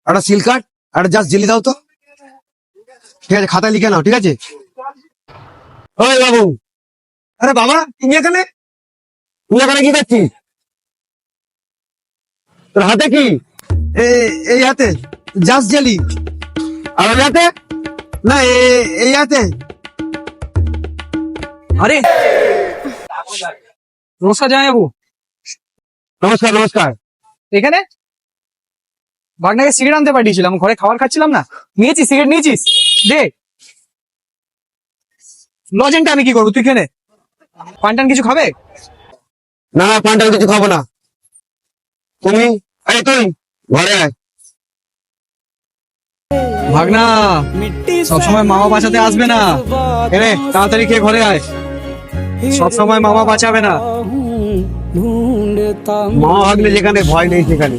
একটা seal card, একটা just jelly দাও তো। ঠিক আছে, খাতা লিখে নাও, ঠিক আছে? ওই বাবু, আরে বাবা তুমি এখানে কি করছিস? তোর হাতে কি? এই হাতে জাস্ট জেলি। আর ওই হাতে? না এই হাতে। আরে নমস্কার জামাইবাবু। নমস্কার নমস্কার। এখানে ভাগনাকে সিগারেট আনতে পাঠিয়েছিলাম, ঘরে খাবার খাচ্ছিলাম না, নিয়েছিস সিগারেট নিয়েছিস? দে। লজেনটা আমি কি করবো, তুই কেনে পানটান কিছু খাবে? না না, পানটাল কিছু খাবো না। তুমি তুই ঘরে আয়। ভাগনা সবসময় মামা বাঁচাতে আসবে না, এনে তাড়াতাড়ি খেয়ে ঘরে আয়। সবসময় মামা বাঁচাবে না, মা ভাগ্নে যেখানে ভয় নেই সেখানে।